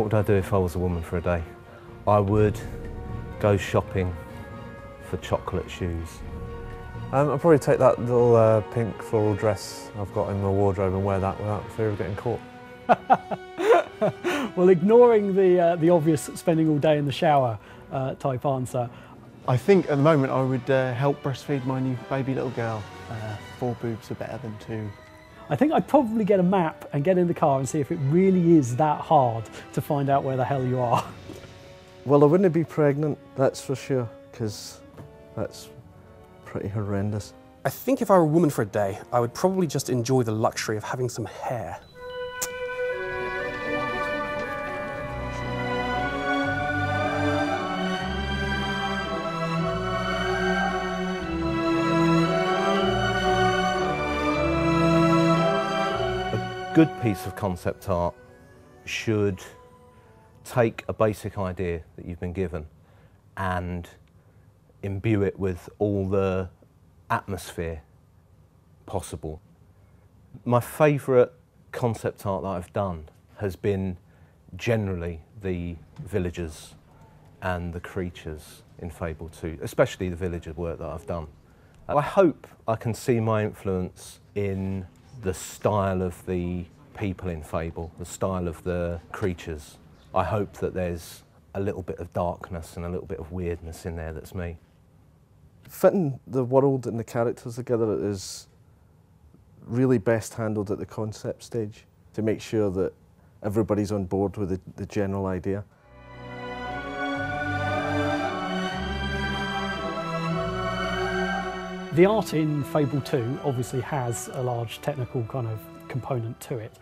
What would I do if I was a woman for a day? I would go shopping for chocolate shoes. I'd probably take that little pink floral dress I've got in my wardrobe and wear that without fear of getting caught. Well, ignoring the obvious spending all day in the shower type answer. I think at the moment I would help breastfeed my new baby little girl. 4 boobs are better than 2. I think I'd probably get a map and get in the car and see if it really is that hard to find out where the hell you are. Well, I wouldn't be pregnant, that's for sure, because that's pretty horrendous. I think if I were a woman for a day, I would probably just enjoy the luxury of having some hair. A good piece of concept art should take a basic idea that you've been given and imbue it with all the atmosphere possible. My favourite concept art that I've done has been generally the villagers and the creatures in Fable 2, especially the villager work that I've done. I hope I can see my influence in the style of the people in Fable, the style of the creatures. I hope that there's a little bit of darkness and a little bit of weirdness in there that's me. Fitting the world and the characters together is really best handled at the concept stage to make sure that everybody's on board with the general idea. The art in Fable 2 obviously has a large technical kind of component to it.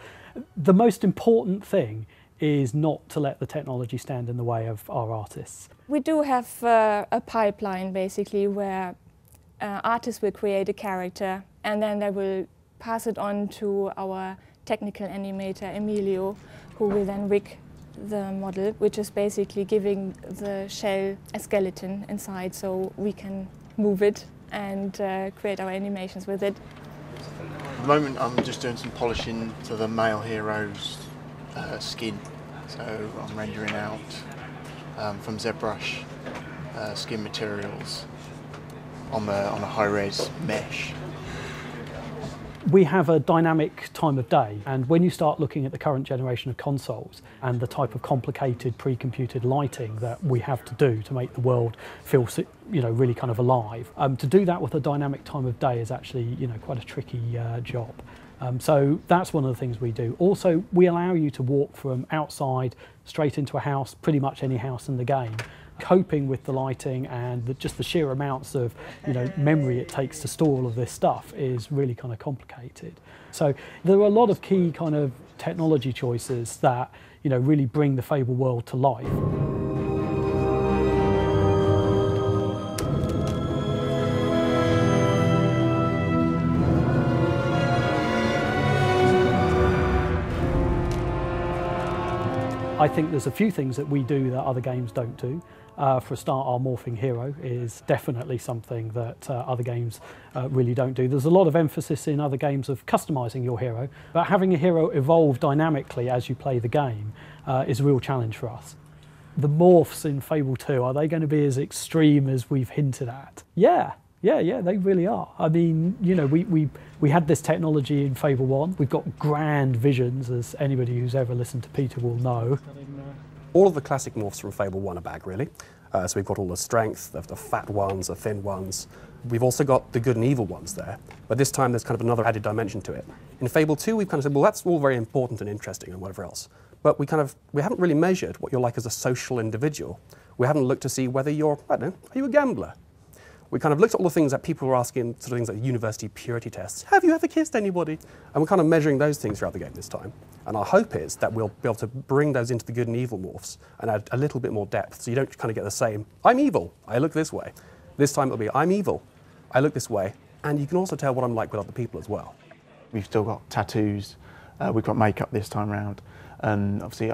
The most important thing is not to let the technology stand in the way of our artists. We do have a pipeline basically where artists will create a character and then they will pass it on to our technical animator Emilio, who will then rig the model, which is basically giving the shell a skeleton inside so we can move it and create our animations with it. At the moment I'm just doing some polishing to the male hero's skin. So I'm rendering out from ZBrush skin materials on a high-res mesh. We have a dynamic time of day, and when you start looking at the current generation of consoles and the type of complicated pre-computed lighting that we have to do to make the world feel, really kind of alive, to do that with a dynamic time of day is actually, quite a tricky job. So that's one of the things we do. Also, we allow you to walk from outside straight into a house, pretty much any house in the game. Coping with the lighting and just the sheer amounts of memory it takes to store all of this stuff is really kind of complicated. So there are a lot of key kind of technology choices that really bring the Fable world to life. I think there's a few things that we do that other games don't do. For a start, our morphing hero is definitely something that other games really don't do. There's a lot of emphasis in other games of customising your hero, but having a hero evolve dynamically as you play the game is a real challenge for us. The morphs in Fable 2, are they going to be as extreme as we've hinted at? Yeah, they really are. I mean, we had this technology in Fable 1. We've got grand visions, as anybody who's ever listened to Peter will know. All of the classic morphs from Fable 1 are back, really. So we've got all the strength, the fat ones, the thin ones. We've also got the good and evil ones there, but this time there's kind of another added dimension to it. In Fable 2, we've kind of said, well, that's all very important and interesting and whatever else, but we haven't really measured what you're like as a social individual. We haven't looked to see whether you're, I don't know, are you a gambler? We kind of looked at all the things that people were asking, sort of things like university purity tests. Have you ever kissed anybody? And we're kind of measuring those things throughout the game this time. And our hope is that we'll be able to bring those into the good and evil morphs and add a little bit more depth, so you don't kind of get the same, I'm evil, I look this way. This time it'll be, I'm evil, I look this way, and you can also tell what I'm like with other people as well. We've still got tattoos, we've got makeup this time round, and obviously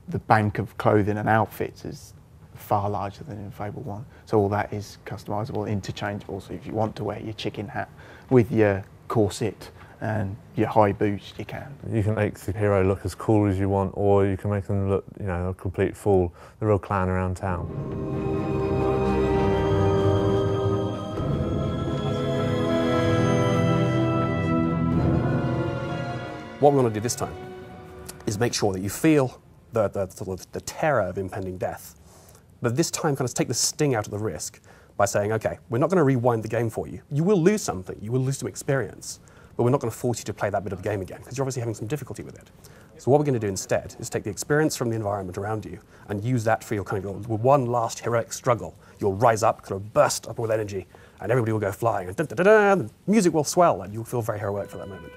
the bank of clothing and outfits is far larger than in Fable 1. So all that is customisable, interchangeable, so if you want to wear your chicken hat with your corset and your high boots, you can. You can make the hero look as cool as you want, or you can make them look, you know, a complete fool, the real clown around town. What we want to do this time is make sure that you feel the terror of impending death, but this time kind of take the sting out of the risk by saying, okay, we're not going to rewind the game for you. You will lose something, you will lose some experience, but we're not going to force you to play that bit of the game again, because you're obviously having some difficulty with it. So what we're going to do instead is take the experience from the environment around you and use that for your kind of your one last heroic struggle. You'll rise up, kind of burst up with energy, and everybody will go flying, and the music will swell, and you'll feel very heroic for that moment.